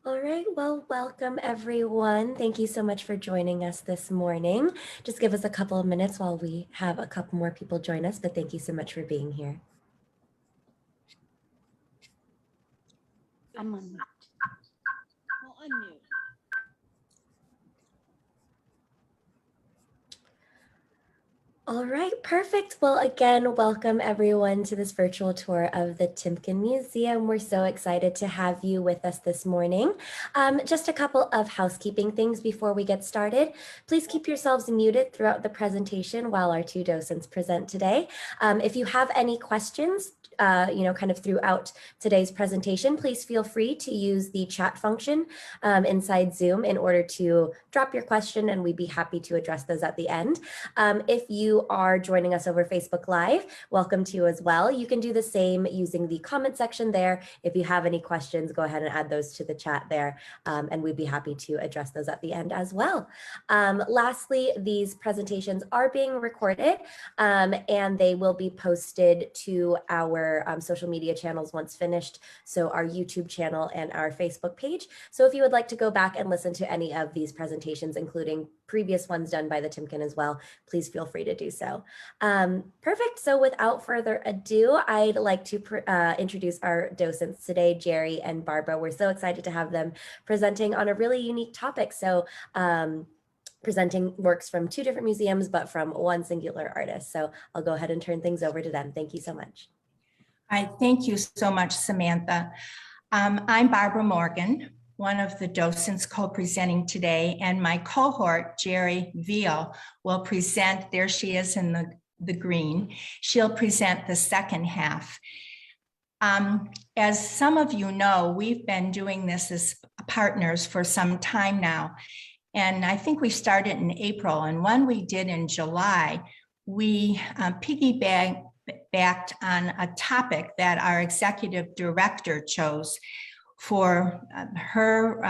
All right, well, welcome everyone. Thank you so much for joining us this morning. Just give us a couple of minutes while we have a couple more people join us, but thank you so much for being here. I'm on mute. I'll unmute. All right, perfect. Well, again, welcome everyone to this virtual tour of the Timken Museum. We're so excited to have you with us this morning. Just a couple of housekeeping things before we get started. Please keep yourselves muted throughout the presentation while our two docents present today. If you have any questions, kind of throughout today's presentation, please feel free to use the chat function inside Zoom in order to drop your question, and we'd be happy to address those at the end. If you are joining us over Facebook Live, welcome to you as well. You can do the same using the comment section there. If you have any questions, go ahead and add those to the chat there, and we'd be happy to address those at the end as well. Lastly, these presentations are being recorded, and they will be posted to our social media channels once finished, so our YouTube channel and our Facebook page. So if you would like to go back and listen to any of these presentations, including previous ones done by the Timken as well, please feel free to do so. Perfect. So without further ado, I'd like to introduce our docents today, Jerry and Barbara. We're so excited to have them presenting on a really unique topic. So presenting works from two different museums, but from one singular artist. So I'll go ahead and turn things over to them. Thank you so much. Hi, thank you so much, Samantha. I'm Barbara Morgan, one of the docents co-presenting today, and my cohort, Jerry Veal, will present, there she is in the green, she'll present the second half. As some of you know, we've been doing this as partners for some time now, and I think we started in April, and one we did in July, we piggybacked on a topic that our executive director chose for her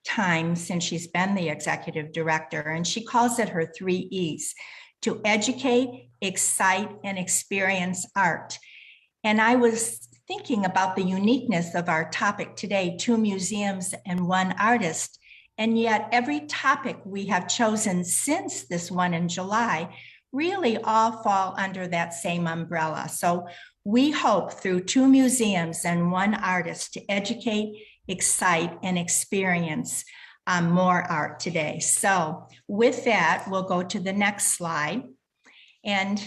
time since she's been the executive director, and she calls it her 3 E's: to educate, excite, and experience art. And I was thinking about the uniqueness of our topic today, 2 museums and 1 artist, and yet every topic we have chosen since this one in July really all fall under that same umbrella. So we hope through 2 museums and 1 artist to educate, excite, and experience more art today. So with that, we'll go to the next slide. And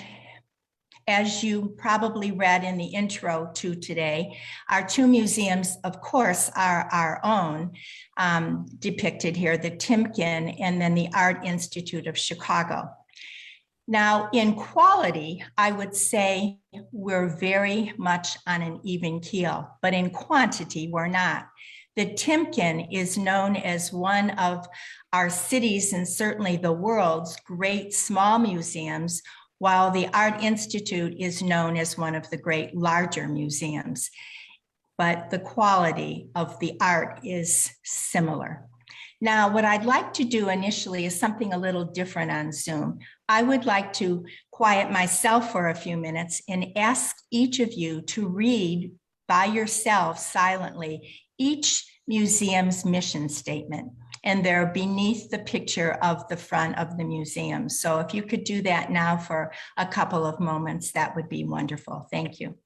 as you probably read in the intro to today, our 2 museums, of course, are our own, depicted here, the Timken and then the Art Institute of Chicago. Now, in quality, I would say we're very much on an even keel, but in quantity, we're not. The Timken is known as one of our cities and certainly the world's great small museums, while the Art Institute is known as one of the great larger museums. But the quality of the art is similar. Now, what I'd like to do initially is something a little different on Zoom. I would like to quiet myself for a few minutes and ask each of you to read by yourself silently each museum's mission statement. And they're beneath the picture of the front of the museum. So if you could do that now for a couple of moments, that would be wonderful. Thank you.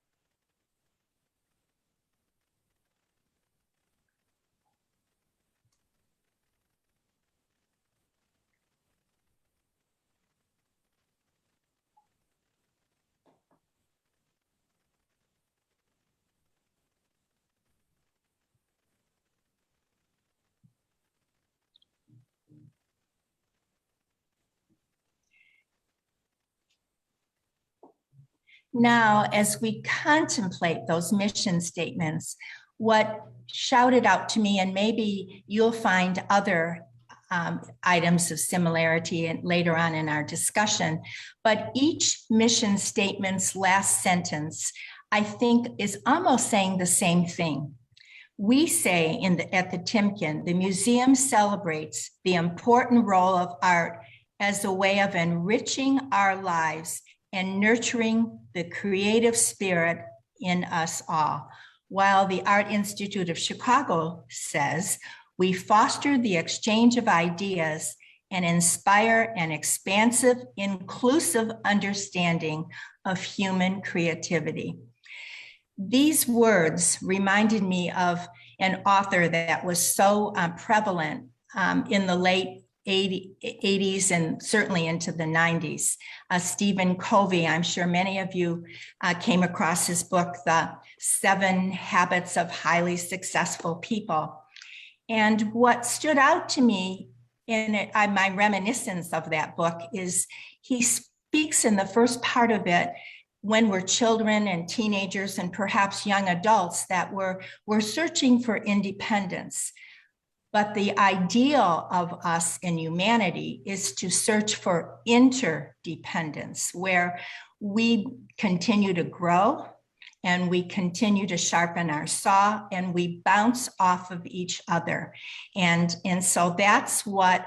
Now, as we contemplate those mission statements, what shouted out to me, and maybe you'll find other items of similarity later on in our discussion, but each mission statement's last sentence, I think, is almost saying the same thing. We say at the Timken, the museum celebrates the important role of art as a way of enriching our lives and nurturing the creative spirit in us all. While the Art Institute of Chicago says, We foster the exchange of ideas and inspire an expansive, inclusive understanding of human creativity. These words reminded me of an author that was so prevalent in the late 80s and certainly into the 90s. Stephen Covey, I'm sure many of you came across his book, The 7 Habits of Highly Successful People. And what stood out to me in my reminiscence of that book is he speaks in the first part of it when we're children and teenagers and perhaps young adults that we're searching for independence. But the ideal of us in humanity is to search for interdependence, where we continue to grow and we continue to sharpen our saw and we bounce off of each other. And so that's what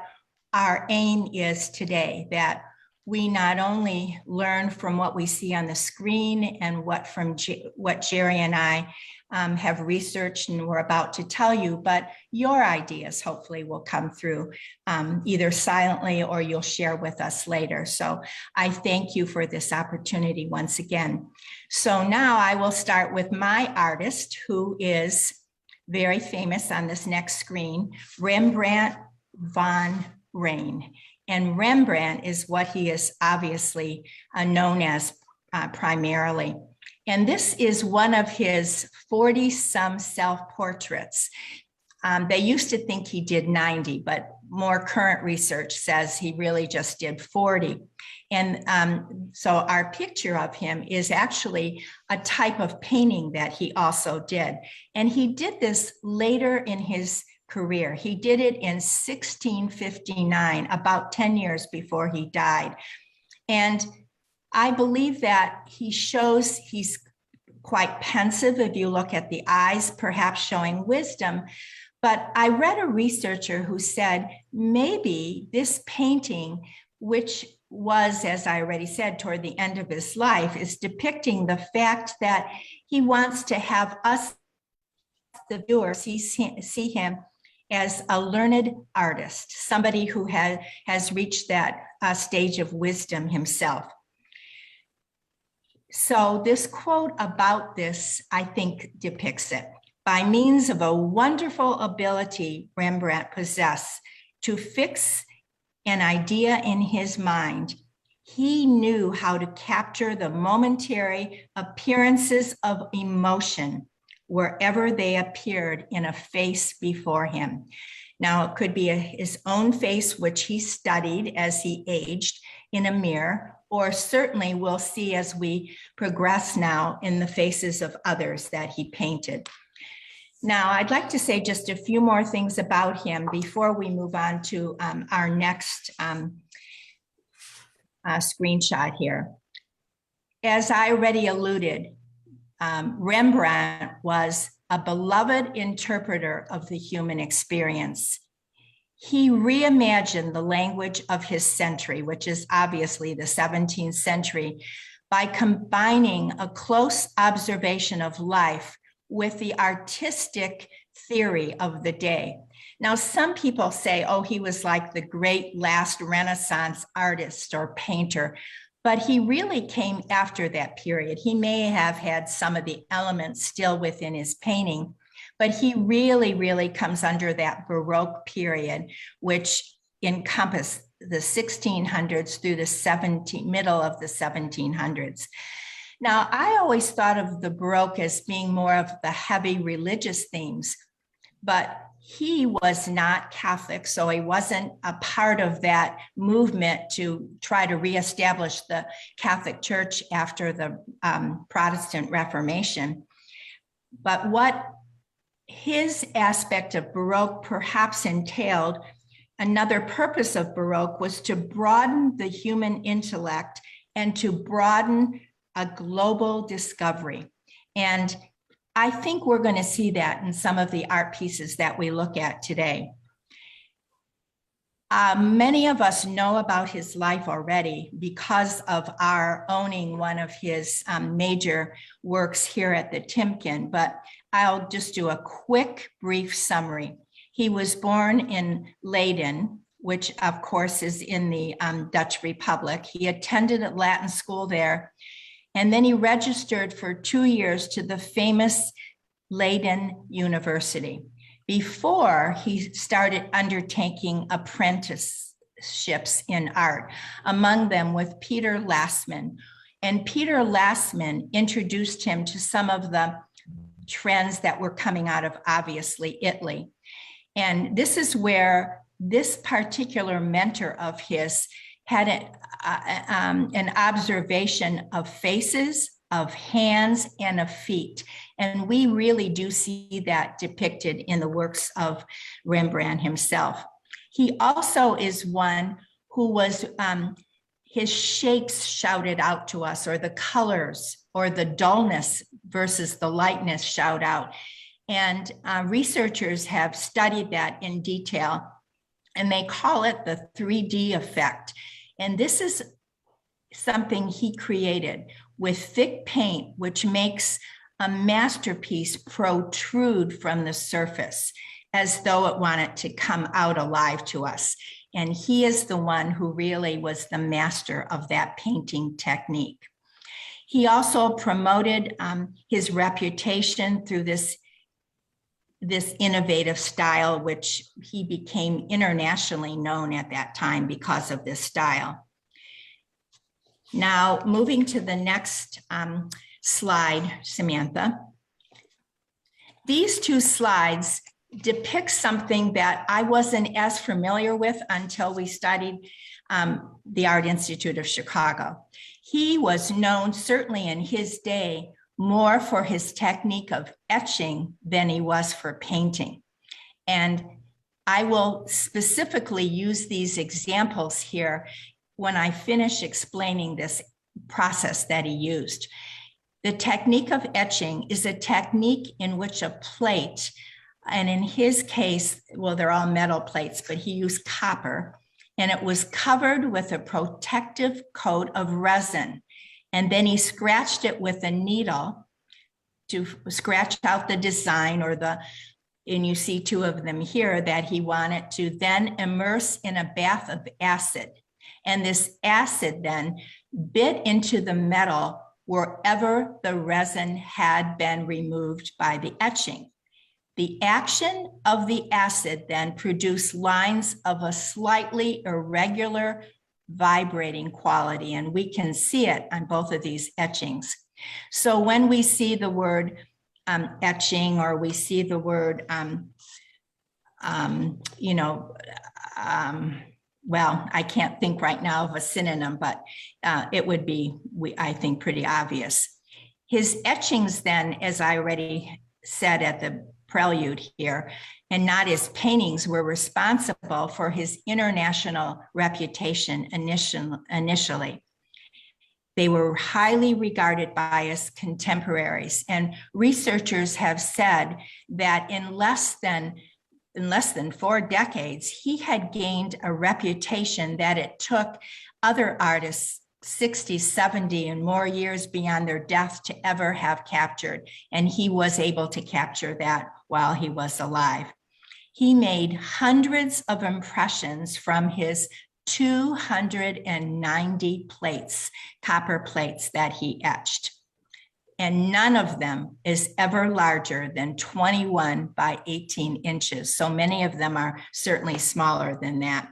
our aim is today, that we not only learn from what we see on the screen and what Jerry and I have researched and we're about to tell you, but your ideas hopefully will come through either silently or you'll share with us later. So I thank you for this opportunity once again. So now I will start with my artist, who is very famous on this next screen, Rembrandt van Rijn. And Rembrandt is what he is obviously known as primarily. And this is one of his 40-some self-portraits. They used to think he did 90, but more current research says he really just did 40. And so our picture of him is actually a type of painting that he also did. And he did this later in his career. He did it in 1659, about 10 years before he died. And I believe that he shows he's quite pensive if you look at the eyes, perhaps showing wisdom. But I read a researcher who said maybe this painting, which was, as I already said, toward the end of his life, is depicting the fact that he wants to have us, the viewers, see him as a learned artist, somebody who has reached that stage of wisdom himself. So this quote about this, I think, depicts it. By means of a wonderful ability Rembrandt possessed to fix an idea in his mind, he knew how to capture the momentary appearances of emotion wherever they appeared in a face before him. Now, it could be his own face, which he studied as he aged in a mirror, or certainly we'll see as we progress now in the faces of others that he painted. Now, I'd like to say just a few more things about him before we move on to our next screenshot here. As I already alluded, Rembrandt was a beloved interpreter of the human experience. He reimagined the language of his century, which is obviously the 17th century, by combining a close observation of life with the artistic theory of the day. Now, some people say, oh, he was like the great last Renaissance artist or painter, but he really came after that period. He may have had some of the elements still within his painting, but he really comes under that Baroque period, which encompassed the 1600s through the middle of the 1700s. Now, I always thought of the Baroque as being more of the heavy religious themes, but he was not Catholic, so he wasn't a part of that movement to try to reestablish the Catholic Church after the Protestant Reformation. But what his aspect of Baroque perhaps entailed, another purpose of Baroque was to broaden the human intellect and to broaden a global discovery. And I think we're going to see that in some of the art pieces that we look at today. Many of us know about his life already because of our owning one of his major works here at the Timken, but I'll just do a quick, brief summary. He was born in Leiden, which of course is in the Dutch Republic. He attended a Latin school there, and then he registered for 2 years to the famous Leiden University before he started undertaking apprenticeships in art, among them with Peter Lassmann. And Peter Lassmann introduced him to some of the trends that were coming out of, obviously, Italy. And this is where this particular mentor of his had an observation of faces, of hands, and of feet. And we really do see that depicted in the works of Rembrandt himself. He also is one who was, his shapes shouted out to us, or the colors, or the dullness versus the lightness shout out. And researchers have studied that in detail, and they call it the 3D effect. And this is something he created with thick paint, which makes a masterpiece protrude from the surface as though it wanted to come out alive to us. And he is the one who really was the master of that painting technique. He also promoted his reputation through this innovative style, which he became internationally known at that time because of this style. Now, moving to the next slide, Samantha. These two slides depict something that I wasn't as familiar with until we studied the Art Institute of Chicago. He was known, certainly in his day, more for his technique of etching than he was for painting. And I will specifically use these examples here when I finish explaining this process that he used. The technique of etching is a technique in which a plate, and in his case, well, they're all metal plates, but he used copper, and it was covered with a protective coat of resin. And then he scratched it with a needle to scratch out the design, or and you see two of them here, that he wanted to then immerse in a bath of acid. And this acid then bit into the metal wherever the resin had been removed by the etching. The action of the acid then produced lines of a slightly irregular vibrating quality, and we can see it on both of these etchings. So when we see the word etching, or we see the word, well, I can't think right now of a synonym, but it would be, I think, pretty obvious. His etchings then, as I already said at the prelude here, and not his paintings, were responsible for his international reputation initially. They were highly regarded by his contemporaries, and researchers have said that in less than 4 decades, he had gained a reputation that it took other artists 60, 70, and more years beyond their death to ever have captured. And he was able to capture that while he was alive. He made hundreds of impressions from his 290 plates, copper plates that he etched. And none of them is ever larger than 21 by 18 inches. So many of them are certainly smaller than that.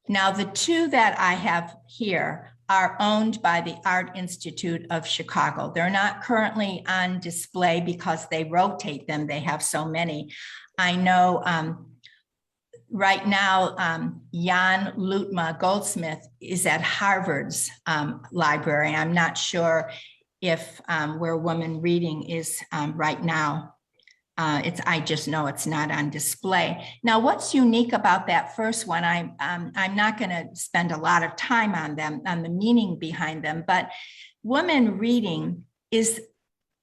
Now, the two that I have here are owned by the Art Institute of Chicago. They're not currently on display because they rotate them. They have so many. I know right now, Jan Lutma Goldsmith is at Harvard's library. I'm not sure if where Woman Reading is right now. I just know it's not on display. Now, what's unique about that first one, I'm not going to spend a lot of time on them, on the meaning behind them, but Woman Reading is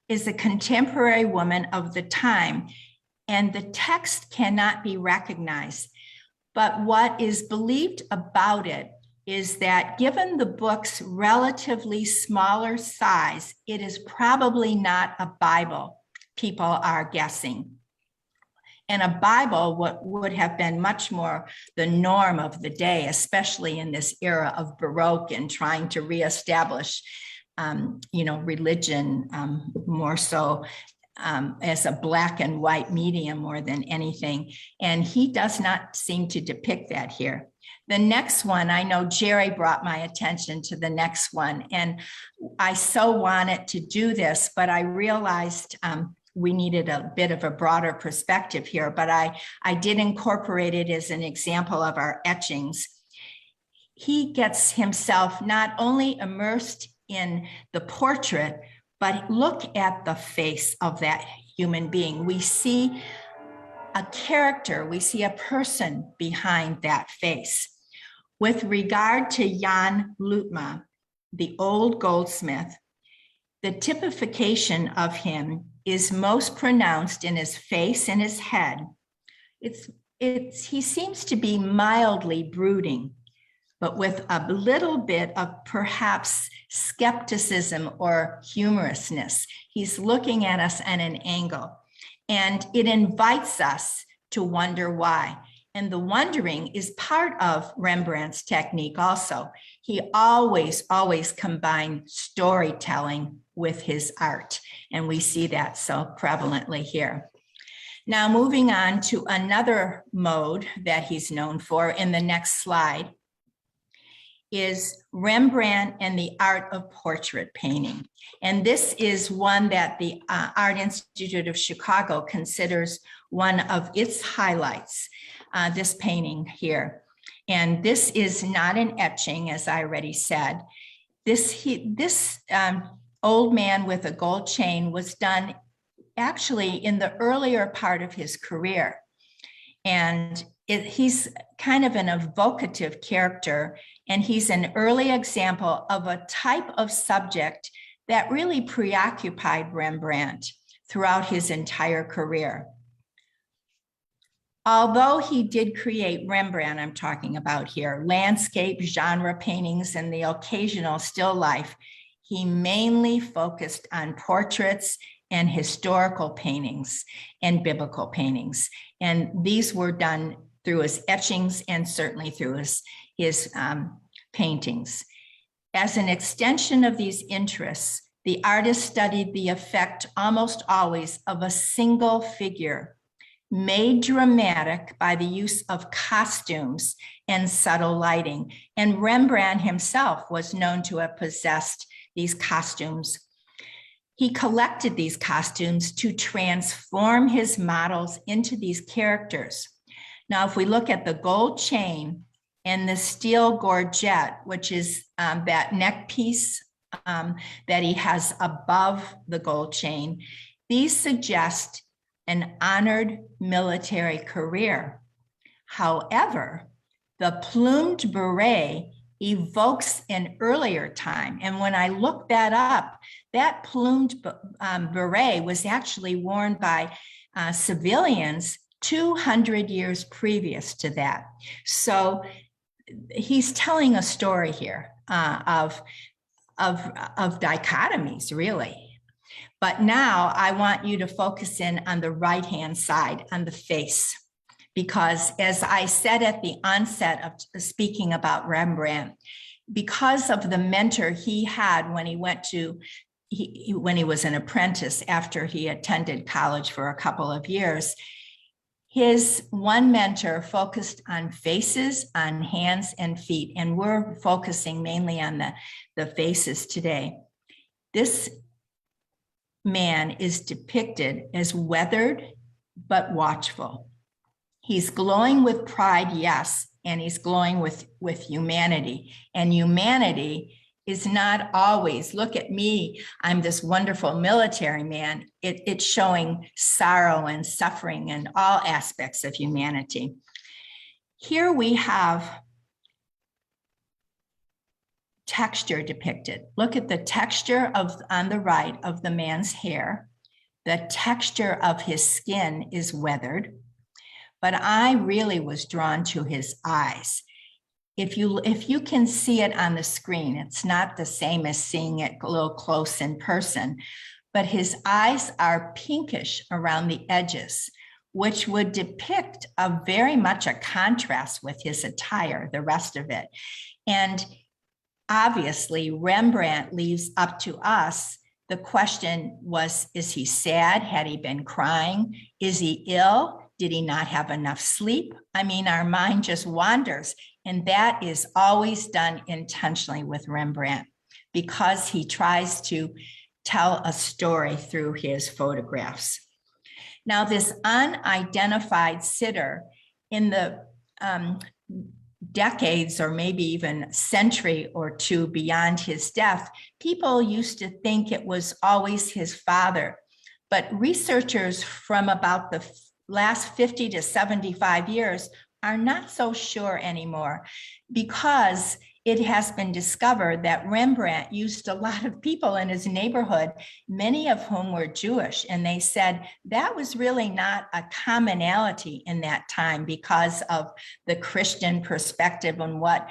a contemporary woman of the time, and the text cannot be recognized. But what is believed about it is that given the book's relatively smaller size, it is probably not a Bible, people are guessing. And a Bible, what would have been much more the norm of the day, especially in this era of Baroque and trying to reestablish, religion more so as a black and white medium more than anything. And he does not seem to depict that here. The next one, I know Jerry brought my attention to the next one, and I so wanted to do this, but I realized we needed a bit of a broader perspective here, but I did incorporate it as an example of our etchings. He gets himself not only immersed in the portrait, but look at the face of that human being. We see a character, we see a person behind that face. With regard to Jan Lutma, the old goldsmith, the typification of him is most pronounced in his face and his head. He seems to be mildly brooding, but with a little bit of perhaps skepticism or humorousness. He's looking at us at an angle, and it invites us to wonder why. And the wondering is part of Rembrandt's technique also. He always combined storytelling with his art, and we see that so prevalently here. Now, moving on to another mode that he's known for in the next slide is Rembrandt and the art of portrait painting. And this is one that the Art Institute of Chicago considers one of its highlights, this painting here. And this is not an etching, as I already said. This old man with a gold chain was done actually in the earlier part of his career. And he's kind of an evocative character, and he's an early example of a type of subject that really preoccupied Rembrandt throughout his entire career. Although he did create, Rembrandt I'm talking about here, landscape, genre paintings, and the occasional still life, he mainly focused on portraits and historical paintings and biblical paintings. And these were done through his etchings and certainly through his paintings. As an extension of these interests, the artist studied the effect almost always of a single figure, made dramatic by the use of costumes and subtle lighting. And Rembrandt himself was known to have possessed these costumes. He collected these costumes to transform his models into these characters. Now, if we look at the gold chain and the steel gorget, which is that neck piece that he has above the gold chain, these suggest an honored military career. However, the plumed beret evokes an earlier time. And when I looked that up, that plumed beret was actually worn by civilians 200 years previous to that. So he's telling a story here of dichotomies, really. But now I want you to focus in on the right-hand side, on the face, because as I said at the onset of speaking about Rembrandt, because of the mentor he had when he was an apprentice after he attended college for a couple of years, his one mentor focused on faces, on hands and feet, and we're focusing mainly on the faces today. This man is depicted as weathered but watchful. He's glowing with pride, yes, and he's glowing with humanity. And humanity is not always, look at me, I'm this wonderful military man. It's showing sorrow and suffering and all aspects of humanity. Here we have texture depicted. Look at the texture on the right of the man's hair. The texture of his skin is weathered, but I really was drawn to his eyes. If you can see it on the screen, it's not the same as seeing it a little close in person, but his eyes are pinkish around the edges, which would depict a very much a contrast with his attire, the rest of it. And obviously, Rembrandt leaves up to us. The question was, is he sad? Had he been crying? Is he ill? Did he not have enough sleep? I mean, our mind just wanders. And that is always done intentionally with Rembrandt because he tries to tell a story through his photographs. Now, this unidentified sitter in the decades or maybe even century or two beyond his death, people used to think it was always his father. But researchers from about the last 50 to 75 years are not so sure anymore because it has been discovered that Rembrandt used a lot of people in his neighborhood, many of whom were Jewish. And they said that was really not a commonality in that time because of the Christian perspective on what,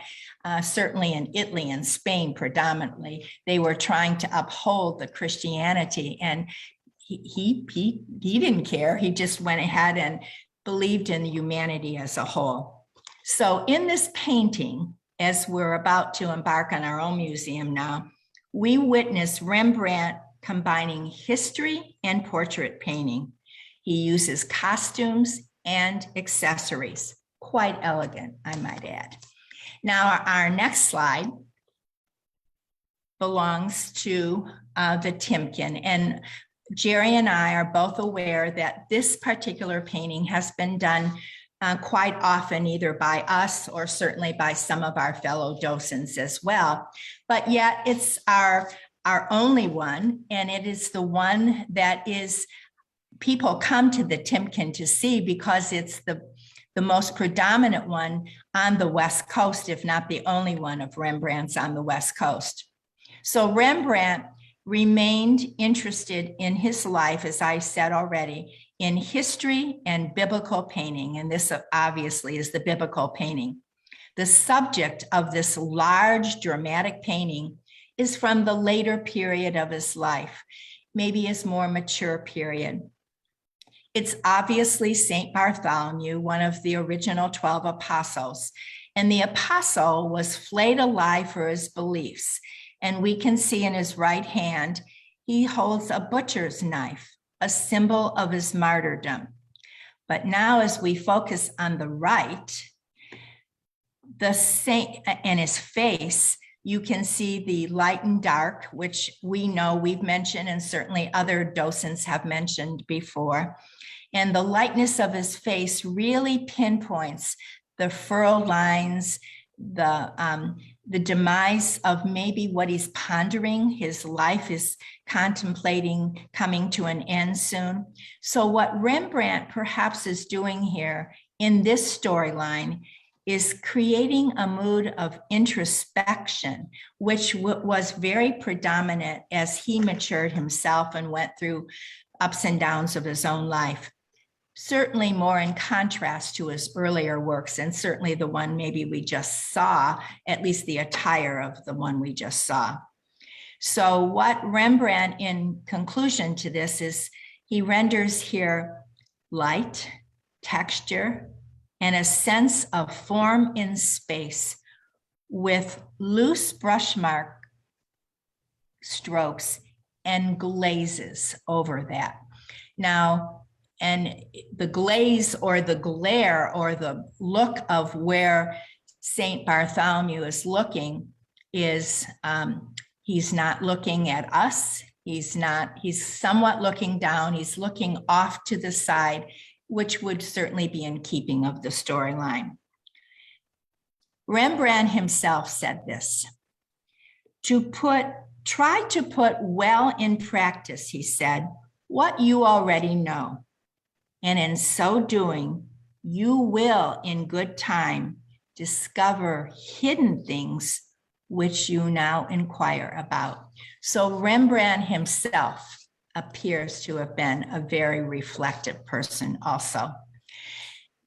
certainly in Italy and Spain predominantly, they were trying to uphold the Christianity. And he didn't care. He just went ahead and believed in humanity as a whole. So in this painting, as we're about to embark on our own museum now, we witness Rembrandt combining history and portrait painting. He uses costumes and accessories. Quite elegant, I might add. Now, our next slide belongs to the Timken. And Jerry and I are both aware that this particular painting has been done quite often, either by us or certainly by some of our fellow docents as well. But yet it's our only one, and it is the one that is people come to the Timken to see because it's the most predominant one on the West Coast, if not the only one of Rembrandt's on the West Coast. So Rembrandt remained interested in his life, as I said already, in history and biblical painting. And this obviously is the biblical painting. The subject of this large dramatic painting is from the later period of his life, maybe his more mature period. It's obviously St. Bartholomew, one of the original 12 apostles. And the apostle was flayed alive for his beliefs. And we can see in his right hand, he holds a butcher's knife, a symbol of his martyrdom. But now as we focus on the right, the saint and his face, you can see the light and dark, which we know we've mentioned and certainly other docents have mentioned before. And the lightness of his face really pinpoints the furrowed lines, the demise of maybe what he's pondering. His life is contemplating coming to an end soon. So what Rembrandt perhaps is doing here in this storyline is creating a mood of introspection, which was very predominant as he matured himself and went through ups and downs of his own life. Certainly more in contrast to his earlier works, and certainly the one maybe we just saw, at least the attire of the one we just saw. So what Rembrandt, in conclusion to this, is he renders here light, texture, and a sense of form in space with loose brush mark strokes and glazes over that. Now, and the glaze or the glare or the look of where St. Bartholomew is looking is, he's not looking at us. He's somewhat looking down. He's looking off to the side, which would certainly be in keeping of the storyline. Rembrandt himself said this, try to put well in practice, he said, what you already know. And in so doing, you will in good time discover hidden things which you now inquire about. So Rembrandt himself appears to have been a very reflective person also.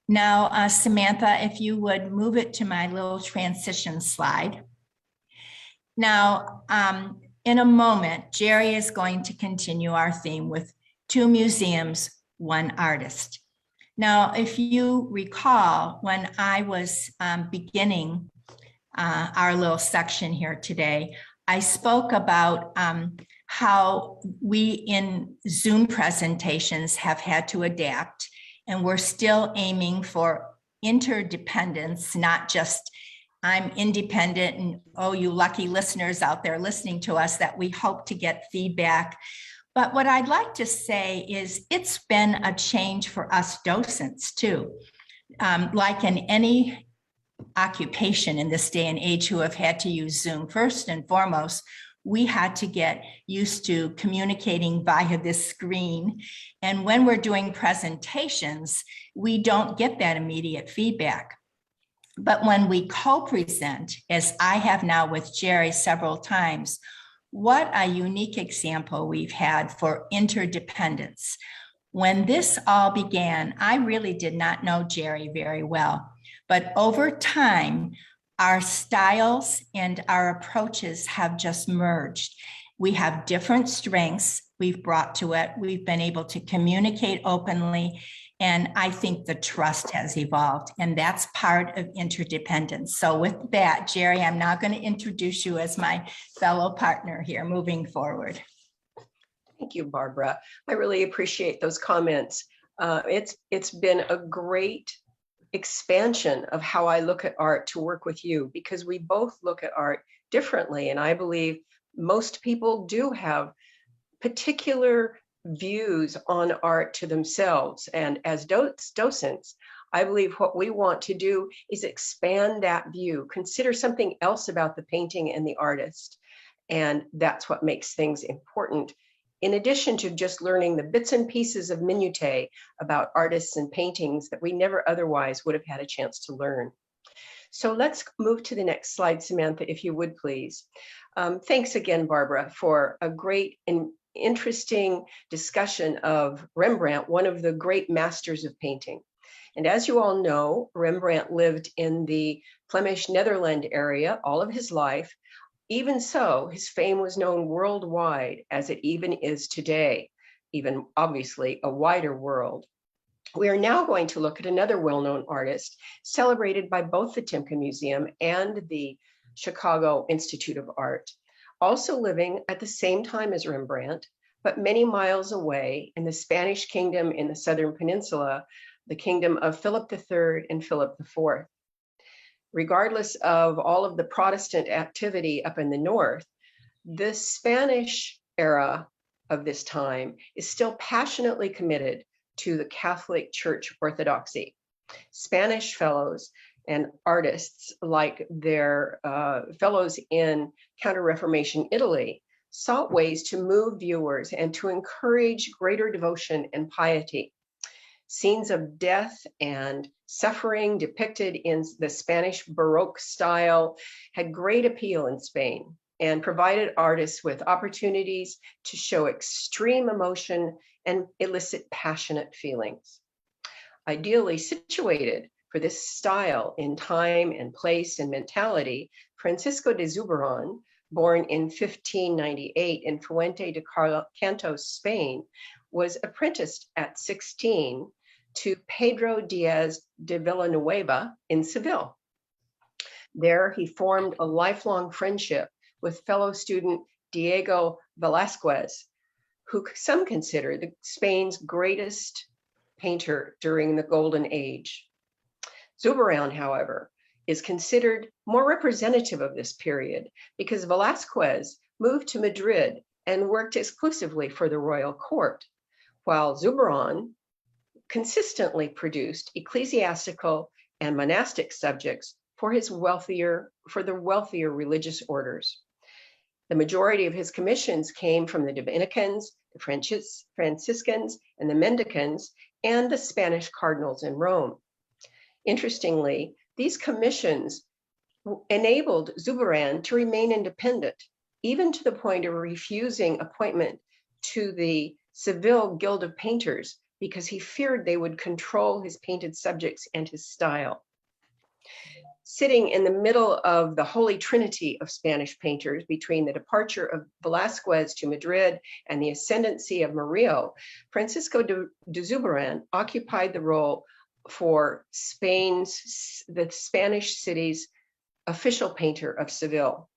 Now, Samantha, if you would move it to my little transition slide. Now, in a moment, Jerry is going to continue our theme with 2 museums, 1 artist. Now, if you recall, when I was beginning our little section here today, I spoke about how we in Zoom presentations have had to adapt, and we're still aiming for interdependence, not just I'm independent and oh, you lucky listeners out there listening to us, that we hope to get feedback. But what I'd like to say is it's been a change for us docents too. Like in any occupation in this day and age who have had to use Zoom, first and foremost, we had to get used to communicating via this screen. And when we're doing presentations, we don't get that immediate feedback. But when we co-present, as I have now with Jerry several times, what a unique example we've had for interdependence. When this all began, I really did not know Jerry very well, but over time, our styles and our approaches have just merged. We have different strengths we've brought to it. We've been able to communicate openly, and I think the trust has evolved, and that's part of interdependence. So with that, Jerry, I'm now going to introduce you as my fellow partner here moving forward. Thank you, Barbara. I really appreciate those comments. It's been a great expansion of how I look at art to work with you, because we both look at art differently. And I believe most people do have particular views on art to themselves. And as docents, I believe what we want to do is expand that view, consider something else about the painting and the artist. And that's what makes things important. In addition to just learning the bits and pieces of minutiae about artists and paintings that we never otherwise would have had a chance to learn. So let's move to the next slide, Samantha, if you would please. Thanks again, Barbara, for a great and interesting discussion of Rembrandt, one of the great masters of painting. And as you all know, Rembrandt lived in the Flemish Netherlands area all of his life. Even so, his fame was known worldwide, as it even is today, even obviously a wider world. We are now going to look at another well-known artist celebrated by both the Timken Museum and the Chicago Institute of Art, also living at the same time as Rembrandt, but many miles away in the Spanish kingdom in the Southern Peninsula, the kingdom of Philip III and Philip IV. Regardless of all of the Protestant activity up in the north, the Spanish era of this time is still passionately committed to the Catholic Church orthodoxy. Spanish fellows and artists, like their fellows in Counter-Reformation Italy, sought ways to move viewers and to encourage greater devotion and piety. Scenes of death and suffering depicted in the Spanish Baroque style had great appeal in Spain and provided artists with opportunities to show extreme emotion and elicit passionate feelings. Ideally situated for this style in time and place and mentality, Francisco de Zuberon, born in 1598 in Fuente de Cantos, Spain, was apprenticed at 16 to Pedro Diaz de Villanueva in Seville. There, he formed a lifelong friendship with fellow student Diego Velázquez, who some consider Spain's greatest painter during the Golden Age. Zuberon, however, is considered more representative of this period because Velázquez moved to Madrid and worked exclusively for the royal court, while Zuberon consistently produced ecclesiastical and monastic subjects for the wealthier religious orders. The majority of his commissions came from the Dominicans, the Franciscans, and the Mendicants, and the Spanish cardinals in Rome. Interestingly, these commissions enabled Zuberon to remain independent, even to the point of refusing appointment to the Seville Guild of Painters, because he feared they would control his painted subjects and his style. Sitting in the middle of the holy trinity of Spanish painters between the departure of Velázquez to Madrid and the ascendancy of Murillo, Francisco de Zubarán occupied the role for the Spanish city's official painter of Seville.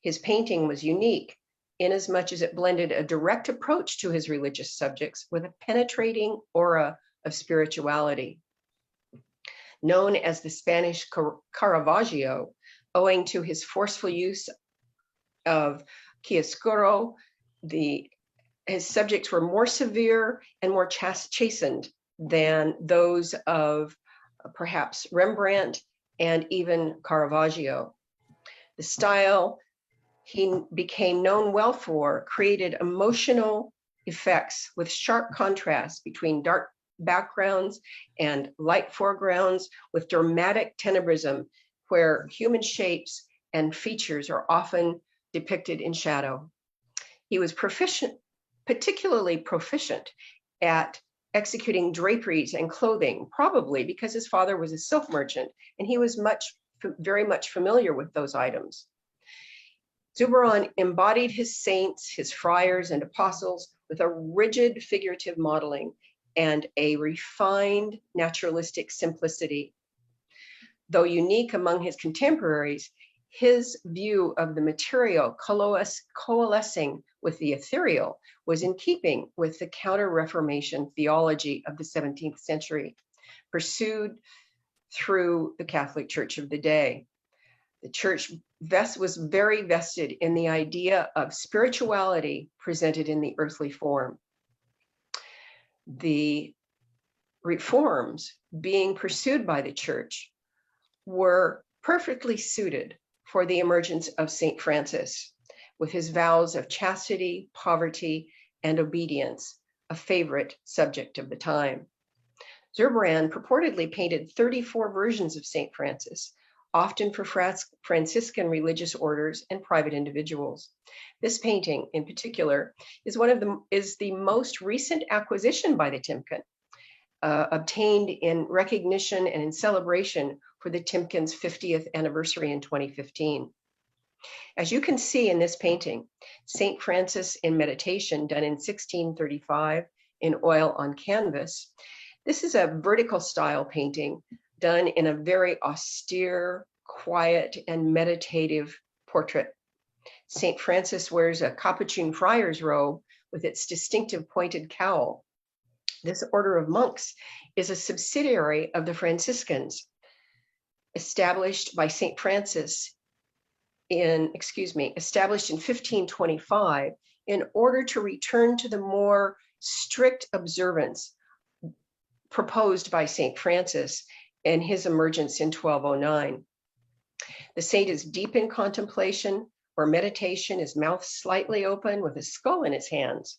His painting was unique inasmuch as it blended a direct approach to his religious subjects with a penetrating aura of spirituality. Known as the Spanish Caravaggio, owing to his forceful use of chiaroscuro, his subjects were more severe and more chastened than those of perhaps Rembrandt and even Caravaggio. The style he became known well for created emotional effects with sharp contrast between dark backgrounds and light foregrounds, with dramatic tenebrism where human shapes and features are often depicted in shadow. He was particularly proficient at executing draperies and clothing, probably because his father was a silk merchant and he was very much familiar with those items. Zubarán embodied his saints, his friars and apostles with a rigid figurative modeling and a refined naturalistic simplicity. Though unique among his contemporaries, his view of the material coalescing with the ethereal was in keeping with the Counter-Reformation theology of the 17th century, pursued through the Catholic Church of the day. The church was very vested in the idea of spirituality presented in the earthly form. The reforms being pursued by the church were perfectly suited for the emergence of St. Francis, with his vows of chastity, poverty, and obedience, a favorite subject of the time. Zubarán purportedly painted 34 versions of St. Francis, often for Franciscan religious orders and private individuals. This painting in particular is the most recent acquisition by the Timken, obtained in recognition and in celebration for the Timken's 50th anniversary in 2015. As you can see in this painting, St. Francis in Meditation, done in 1635 in oil on canvas. This is a vertical style painting done in a very austere, quiet, and meditative portrait. St. Francis wears a Capuchin friar's robe with its distinctive pointed cowl. This order of monks is a subsidiary of the Franciscans, established by St. Francis established in 1525 in order to return to the more strict observance proposed by St. Francis and his emergence in 1209. The saint is deep in contemplation or meditation, his mouth slightly open with a skull in his hands.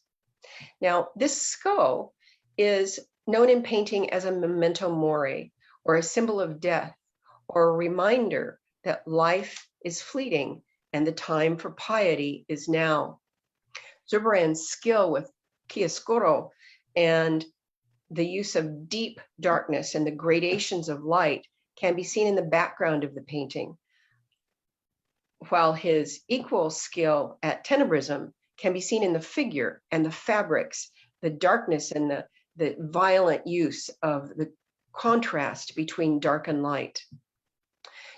Now, this skull is known in painting as a memento mori, or a symbol of death, or a reminder that life is fleeting and the time for piety is now. Zubarán's skill with chiaroscuro and the use of deep darkness and the gradations of light can be seen in the background of the painting, while his equal skill at tenebrism can be seen in the figure and the fabrics, the darkness and the violent use of the contrast between dark and light.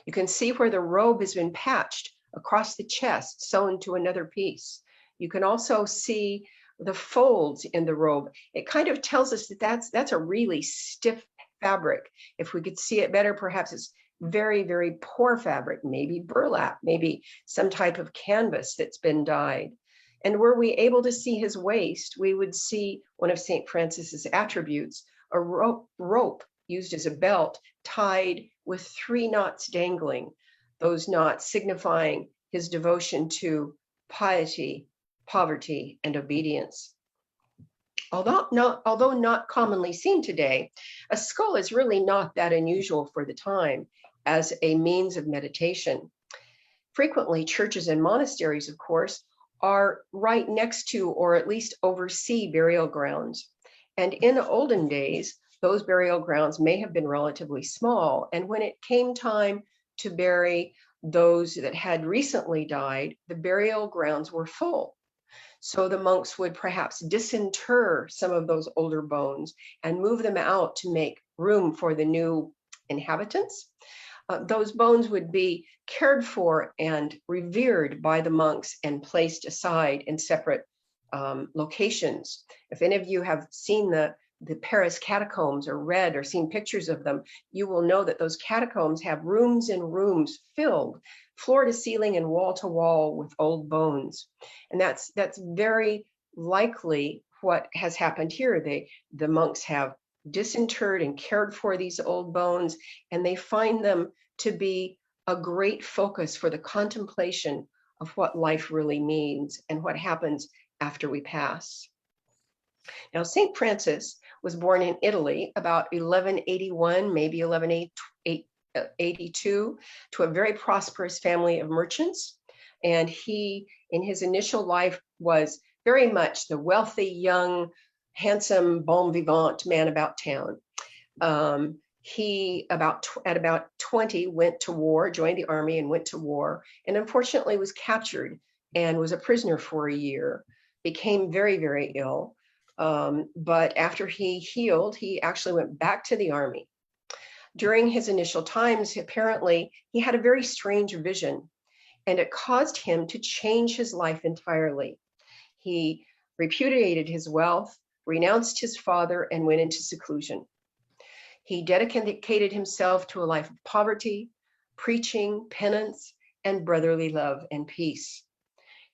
You can see where the robe has been patched across the chest, sewn to another piece. You can also see the folds in the robe. It kind of tells us that that's a really stiff fabric. If we could see it better, perhaps it's very, very poor fabric, maybe burlap, maybe some type of canvas that's been dyed. And were we able to see his waist, we would see one of St. Francis's attributes, a rope used as a belt tied with 3 knots dangling, those knots signifying his devotion to piety, poverty, and obedience. Although not commonly seen today, a skull is really not that unusual for the time as a means of meditation. Frequently, churches and monasteries, of course, are right next to or at least oversee burial grounds. And in olden days, those burial grounds may have been relatively small. And when it came time to bury those that had recently died, the burial grounds were full. So the monks would perhaps disinter some of those older bones and move them out to make room for the new inhabitants. Those bones would be cared for and revered by the monks and placed aside in separate locations. If any of you have seen the Paris catacombs or read or seen pictures of them, you will know that those catacombs have rooms and rooms filled floor to ceiling and wall to wall with old bones. And that's very likely what has happened here. The monks have disinterred and cared for these old bones, and they find them to be a great focus for the contemplation of what life really means and what happens after we pass. Now, St. Francis was born in Italy about 1181, maybe 1182, to a very prosperous family of merchants. And he, in his initial life, was very much the wealthy, young, handsome, bon vivant man about town. He, at about 20, went to war, joined the army and went to war, and unfortunately was captured and was a prisoner for a year, became very, very ill. But after he healed, he actually went back to the army. During his initial times, apparently, he had a very strange vision, and it caused him to change his life entirely. He repudiated his wealth, renounced his father, and went into seclusion. He dedicated himself to a life of poverty, preaching, penance, and brotherly love and peace.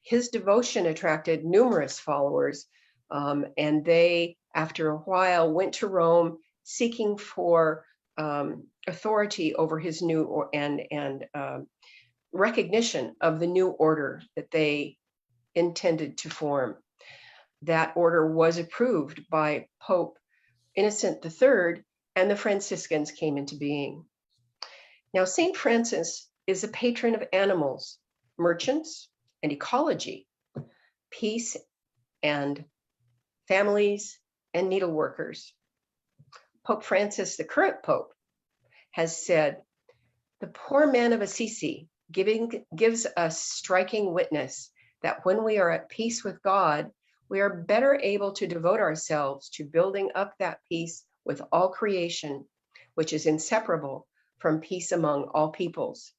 His devotion attracted numerous followers, and they, after a while, went to Rome seeking for authority over his new and recognition of the new order that they intended to form. That order was approved by Pope Innocent III, and the Franciscans came into being. Now, St. Francis is a patron of animals, merchants, and ecology, peace and families and needleworkers. Pope Francis, the current Pope, has said, "The poor man of Assisi gives us striking witness that when we are at peace with God, we are better able to devote ourselves to building up that peace with all creation, which is inseparable from peace among all peoples."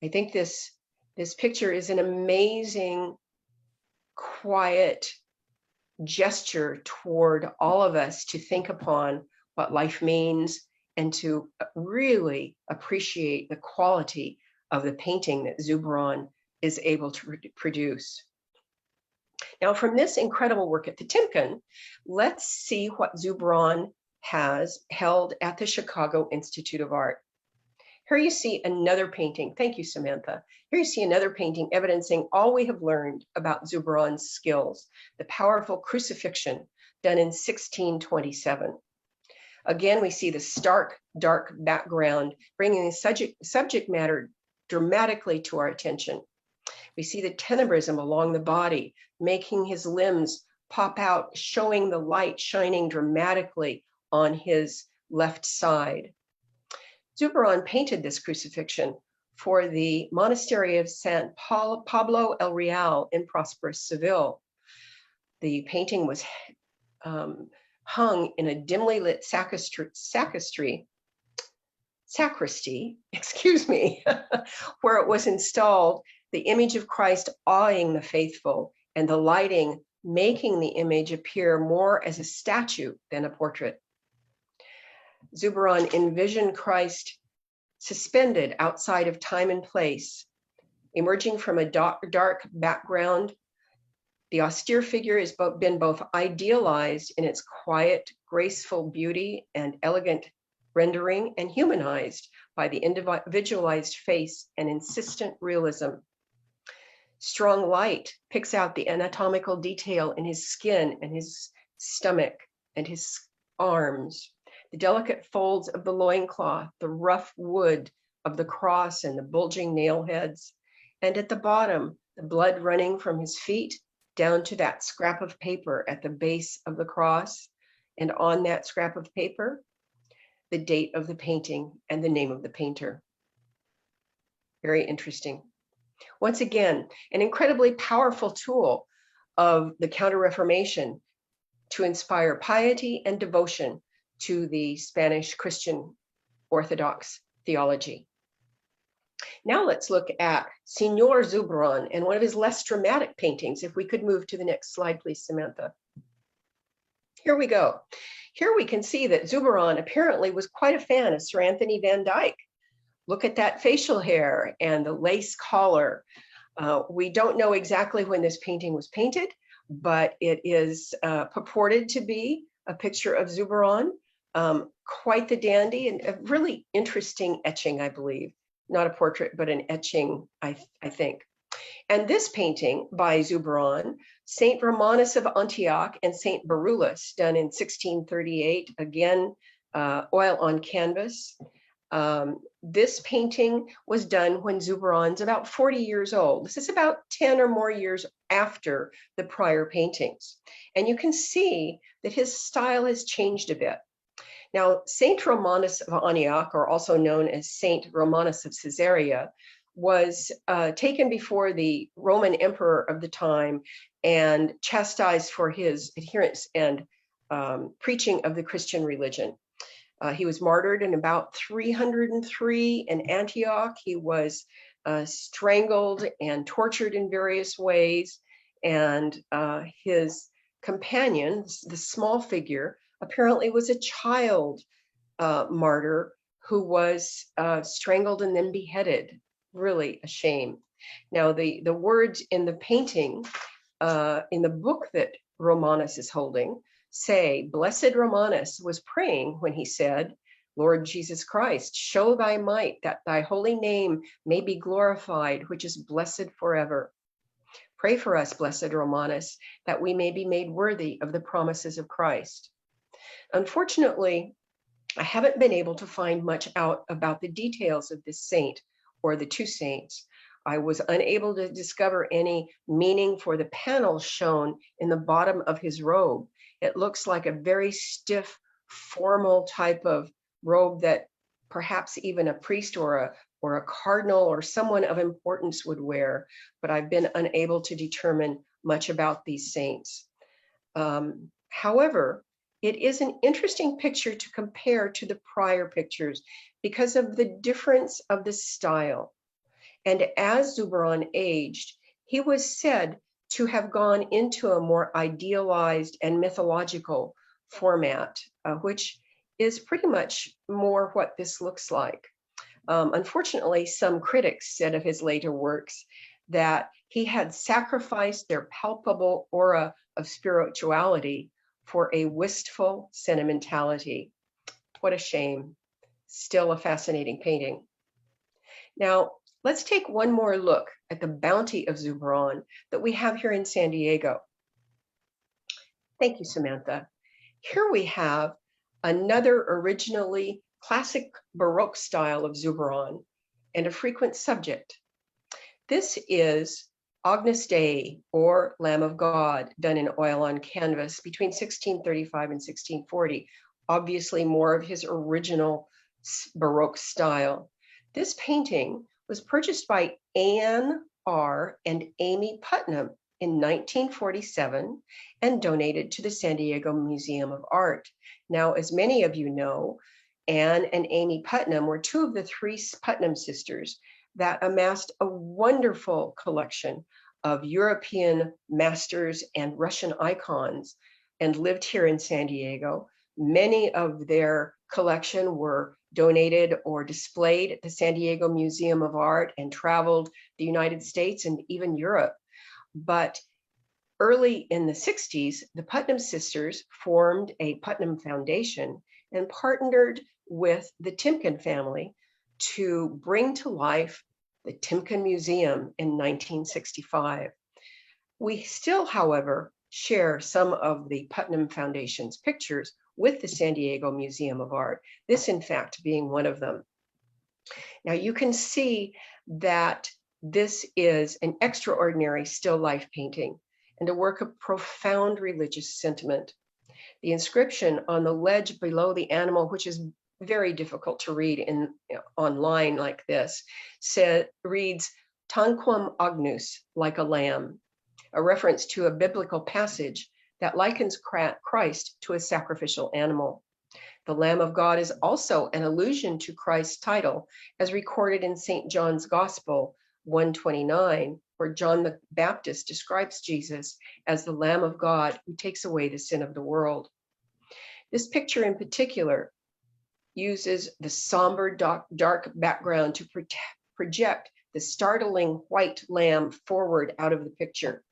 I think this picture is an amazing, quiet gesture toward all of us to think upon what life means and to really appreciate the quality of the painting that Zubron is able to produce. Now, from this incredible work at the Timken, let's see what Zubron has held at the Chicago Institute of Art. Here you see another painting. Thank you, Samantha. Here you see another painting evidencing all we have learned about Zubron's skills, the powerful crucifixion done in 1627. Again, we see the stark, dark background, bringing the subject matter dramatically to our attention. We see the tenebrism along the body, making his limbs pop out, showing the light shining dramatically on his left side. Zubron painted this crucifixion for the monastery of San Pablo el Real in prosperous Seville. The painting was hung in a dimly lit sacristy, excuse me, where it was installed, the image of Christ awing the faithful, and the lighting making the image appear more as a statue than a portrait. Zubron envisioned Christ suspended outside of time and place, emerging from a dark background. The austere figure has been both idealized in its quiet, graceful beauty and elegant rendering, and humanized by the individualized face and insistent realism. Strong light picks out the anatomical detail in his skin and his stomach and his arms, the delicate folds of the loincloth, the rough wood of the cross and the bulging nail heads, and at the bottom, the blood running from his feet down to that scrap of paper at the base of the cross, and on that scrap of paper, the date of the painting and the name of the painter. Very interesting. Once again, an incredibly powerful tool of the Counter-Reformation to inspire piety and devotion to the Spanish Christian Orthodox theology. Now let's look at Signor Zubron and one of his less dramatic paintings. If we could move to the next slide, please, Samantha. Here we go. Here we can see that Zubron apparently was quite a fan of Sir Anthony van Dyck. Look at that facial hair and the lace collar. We don't know exactly when this painting was painted, but it is purported to be a picture of Zubron. Quite the dandy and a really interesting etching, I believe. Not a portrait, but an etching, I think. And this painting by Zubron, Saint Romanus of Antioch and Saint Berulus, done in 1638, again, oil on canvas. This painting was done when Zubron's about 40 years old. This is about 10 or more years after the prior paintings. And you can see that his style has changed a bit. Now, Saint Romanus of Antioch, or also known as Saint Romanus of Caesarea, was taken before the Roman emperor of the time and chastised for his adherence and preaching of the Christian religion. He was martyred in about 303 in Antioch. He was strangled and tortured in various ways. And his companion, the small figure, apparently was a child martyr who was strangled and then beheaded. Really a shame. Now, the words in the painting, in the book that Romanus is holding, say, "Blessed Romanus was praying when he said, Lord Jesus Christ, show thy might that thy holy name may be glorified, which is blessed forever. Pray for us, blessed Romanus, that we may be made worthy of the promises of Christ." Unfortunately, I haven't been able to find much out about the details of this saint or the two saints. I was unable to discover any meaning for the panels shown in the bottom of his robe. It looks like a very stiff, formal type of robe that perhaps even a priest or a cardinal or someone of importance would wear, but I've been unable to determine much about these saints. However, it is an interesting picture to compare to the prior pictures because of the difference of the style. And as Zubron aged, he was said to have gone into a more idealized and mythological format, which is pretty much more what this looks like. Unfortunately, some critics said of his later works that he had sacrificed their palpable aura of spirituality for a wistful sentimentality. What a shame. Still a fascinating painting. Now, let's take one more look at the bounty of Zubron that we have here in San Diego. Thank you, Samantha. Here we have another originally classic Baroque style of Zubron and a frequent subject. This is Agnus Dei, or Lamb of God, done in oil on canvas between 1635 and 1640, obviously more of his original Baroque style. This painting was purchased by Anne R. and Amy Putnam in 1947 and donated to the San Diego Museum of Art. Now, as many of you know, Anne and Amy Putnam were two of the three Putnam sisters that amassed a wonderful collection of European masters and Russian icons and lived here in San Diego. Many of their collection were donated or displayed at the San Diego Museum of Art and traveled the United States and even Europe. But early in the 60s, the Putnam sisters formed a Putnam Foundation and partnered with the Timken family to bring to life the Timken Museum in 1965. We still, however, share some of the Putnam Foundation's pictures with the San Diego Museum of Art, this in fact being one of them. Now you can see that this is an extraordinary still life painting and a work of profound religious sentiment. The inscription on the ledge below the animal, which is very difficult to read in online like this, reads tanquam agnus, like a lamb, a reference to a biblical passage that likens Christ to a sacrificial animal. The Lamb of God is also an allusion to Christ's title, as recorded in St. John's Gospel 1:29, where John the Baptist describes Jesus as the Lamb of God who takes away the sin of the world. This picture in particular uses the somber, dark background to project the startling white lamb forward out of the picture.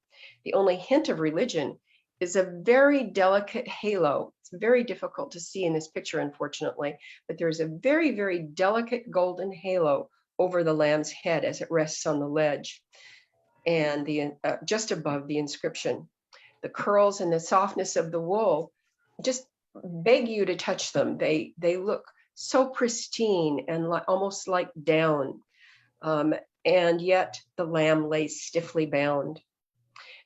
The only hint of religion is a very delicate halo. It's very difficult to see in this picture, unfortunately, but there's a very, very delicate golden halo over the lamb's head as it rests on the ledge and just above the inscription. The curls and the softness of the wool just beg you to touch them. They look so pristine and almost like down, and yet the lamb lays stiffly bound.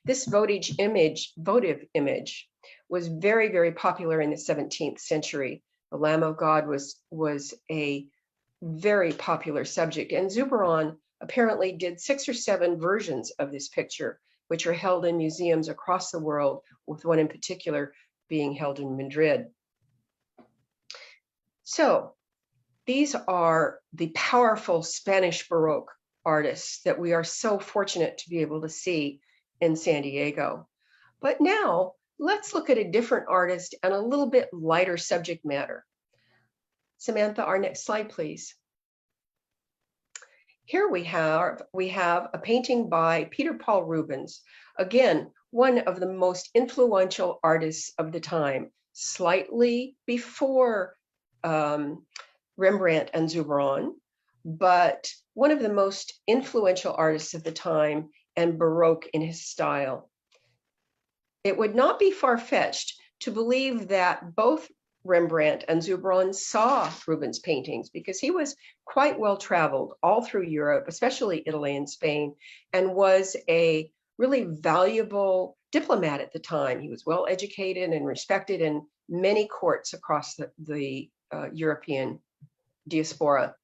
This votive image was very, very popular in the 17th century. The Lamb of God was a very popular subject, and Zubron apparently did 6 or 7 versions of this picture, which are held in museums across the world, with one in particular being held in Madrid. So these are the powerful Spanish Baroque artists that we are so fortunate to be able to see in San Diego. But now let's look at a different artist and a little bit lighter subject matter. Samantha, our next slide, please. Here we have a painting by Peter Paul Rubens, again, one of the most influential artists of the time, slightly before Rembrandt and Zubron, but one of the most influential artists of the time and Baroque in his style. It would not be far-fetched to believe that both Rembrandt and Zubron saw Rubens' paintings, because he was quite well traveled all through Europe, especially Italy and Spain, and was a really valuable diplomat at the time. He was well educated and respected in many courts across the European diaspora.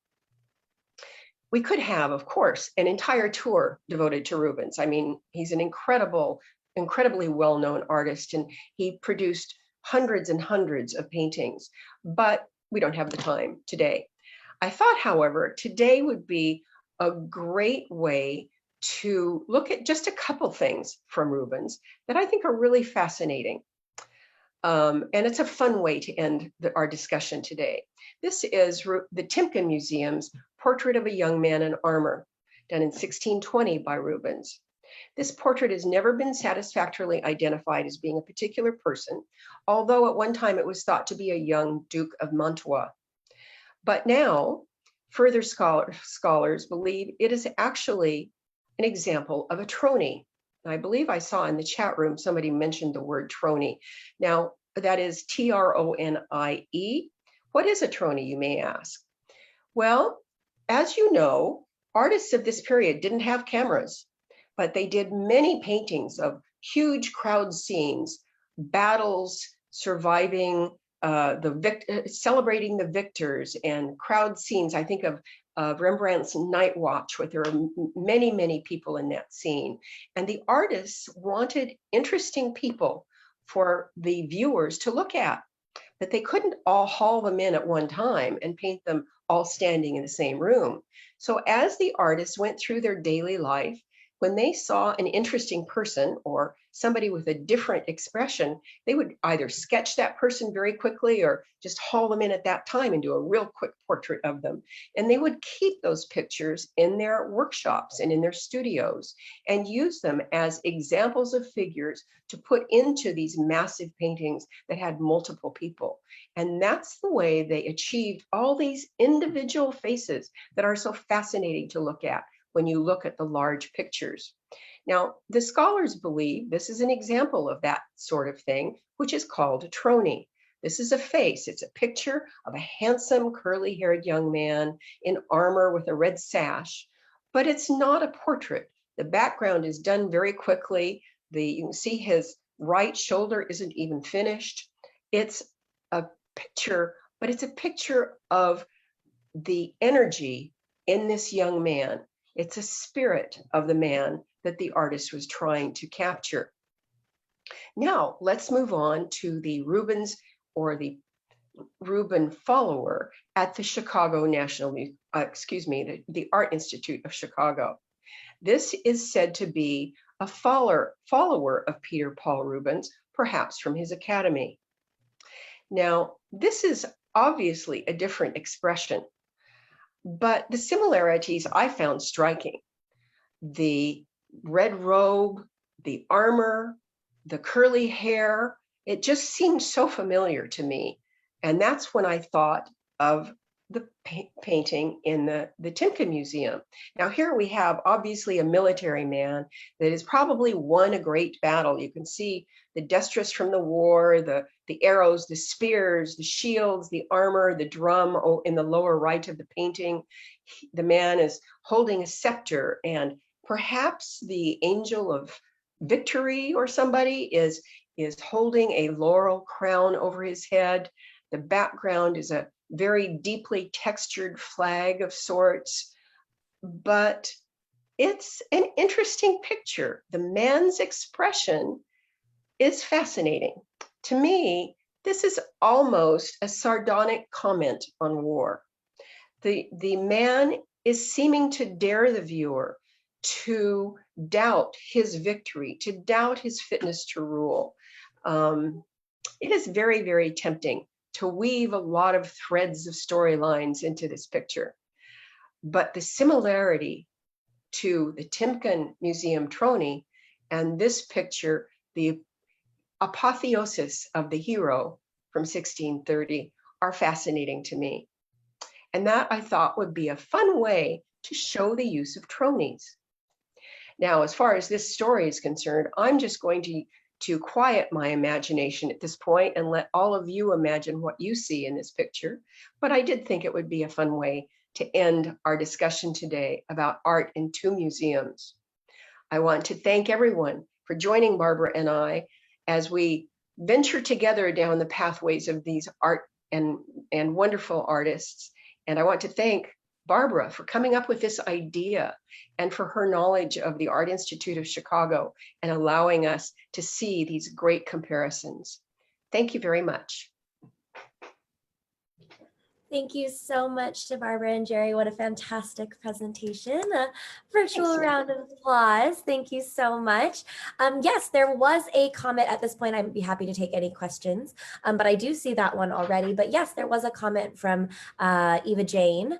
We could have, of course, an entire tour devoted to Rubens. I mean, he's an incredibly well-known artist, and he produced hundreds and hundreds of paintings, but we don't have the time today. I thought, however, today would be a great way to look at just a couple things from Rubens that I think are really fascinating. And it's a fun way to end our discussion today. This is the Timken Museum's portrait of a young man in armor, done in 1620 by Rubens. This portrait has never been satisfactorily identified as being a particular person, although at one time it was thought to be a young Duke of Mantua. But now, further scholars believe it is actually an example of a trony. I believe I saw in the chat room somebody mentioned the word trony. Now, that is T-R-O-N-I-E. What is a trony, you may ask? Well, as you know, artists of this period didn't have cameras, but they did many paintings of huge crowd scenes, battles, surviving, celebrating the victors, and crowd scenes. I think of Rembrandt's Night Watch, where there are many, many people in that scene. And the artists wanted interesting people for the viewers to look at, but they couldn't all haul them in at one time and paint them all standing in the same room. So as the artists went through their daily life, when they saw an interesting person or somebody with a different expression, they would either sketch that person very quickly or just haul them in at that time and do a real quick portrait of them. And they would keep those pictures in their workshops and in their studios and use them as examples of figures to put into these massive paintings that had multiple people. And that's the way they achieved all these individual faces that are so fascinating to look at when you look at the large pictures. Now, the scholars believe this is an example of that sort of thing, which is called a trony. This is a face. It's a picture of a handsome, curly-haired young man in armor with a red sash, but it's not a portrait. The background is done very quickly. You can see his right shoulder isn't even finished. It's a picture but it's a picture of the energy in this young man. It's a spirit of the man that the artist was trying to capture. Now, let's move on to the Rubens, or the Rubin follower at the Chicago the Art Institute of Chicago. This is said to be a follower of Peter Paul Rubens, perhaps from his academy. Now, this is obviously a different expression, but the similarities I found striking. The red robe, the armor, the curly hair, it just seemed so familiar to me. And that's when I thought of the painting in the Timken Museum. Now here we have obviously a military man that has probably won a great battle. You can see the destriers from the war, the arrows, the spears, the shields, the armor, the drum in the lower right of the painting. The man is holding a scepter, and perhaps the angel of victory or somebody is holding a laurel crown over his head. The background is a very deeply textured flag of sorts, but it's an interesting picture. The man's expression is fascinating. To me, this is almost a sardonic comment on war. The man is seeming to dare the viewer to doubt his victory, to doubt his fitness to rule. It is very, very tempting to weave a lot of threads of storylines into this picture. But the similarity to the Timken Museum Trony and this picture, the apotheosis of the hero from 1630, are fascinating to me. And that, I thought, would be a fun way to show the use of tronies. Now, as far as this story is concerned, I'm just going to quiet my imagination at this point and let all of you imagine what you see in this picture. But I did think it would be a fun way to end our discussion today about art in two museums. I want to thank everyone for joining Barbara and I as we venture together down the pathways of these art and wonderful artists. And I want to thank Barbara for coming up with this idea and for her knowledge of the Art Institute of Chicago and allowing us to see these great comparisons. Thank you very much. Thank you so much to Barbara and Jerry. What a fantastic presentation. A virtual round of applause. Thank you so much. Yes, there was a comment at this point. I'd be happy to take any questions, but I do see that one already. But yes, there was a comment from Eva Jane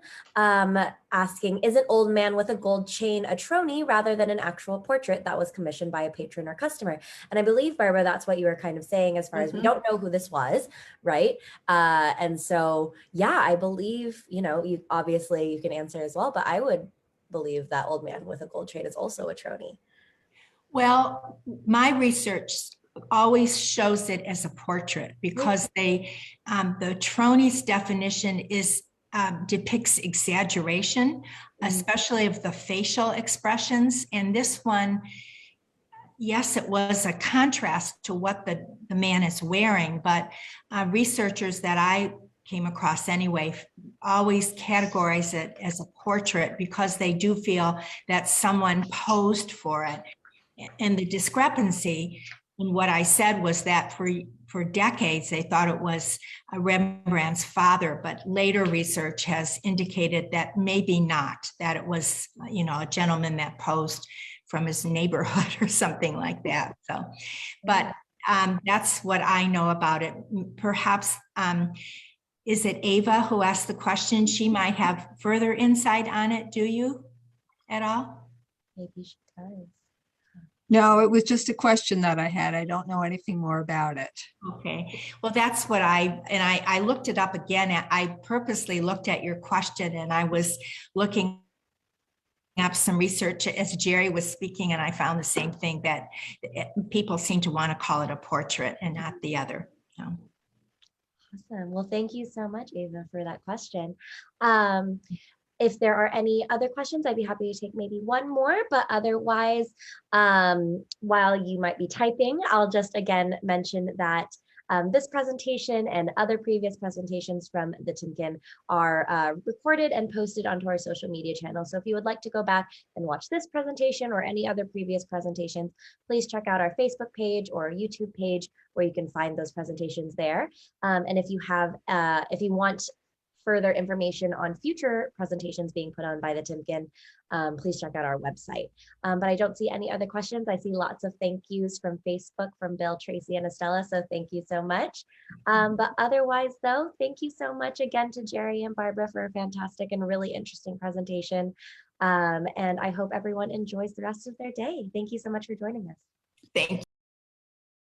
asking, is an old man with a gold chain a trony rather than an actual portrait that was commissioned by a patron or customer? And I believe, Barbara, that's what you were kind of saying as far as we don't know who this was, right? And so, yeah, I believe, you know, you obviously you can answer as well, but I would believe that old man with a gold chain is also a trony. Well, my research always shows it as a portrait because the trony's definition is depicts exaggeration, especially of the facial expressions. And this one, yes, it was a contrast to what the man is wearing, but researchers that I came across anyway always categorize it as a portrait because they do feel that someone posed for it. And the discrepancy in what I said was that for decades they thought it was Rembrandt's father, but later research has indicated that maybe not, that it was, you know, a gentleman that posed from his neighborhood or something like that. So, but that's what I know about it. Perhaps, is it Ava who asked the question? She might have further insight on it. Do you at all? Maybe she does. No, it was just a question that I had. I don't know anything more about it. Okay, well, that's what I looked it up again. I purposely looked at your question and I was looking up some research as Jerry was speaking, and I found the same thing, that people seem to want to call it a portrait and not the other. So. Awesome. Well, thank you so much, Ava, for that question. If there are any other questions, I'd be happy to take maybe one more, but otherwise, while you might be typing, I'll just again mention that This presentation and other previous presentations from the Timken are recorded and posted onto our social media channel. So if you would like to go back and watch this presentation or any other previous presentations, please check out our Facebook page or YouTube page where you can find those presentations there. And if you want further information on future presentations being put on by the Timken, please check out our website. But I don't see any other questions. I see lots of thank yous from Facebook from Bill, Tracy, and Estella. So thank you so much. But otherwise though, thank you so much again to Jerry and Barbara for a fantastic and really interesting presentation. And I hope everyone enjoys the rest of their day. Thank you so much for joining us. Thank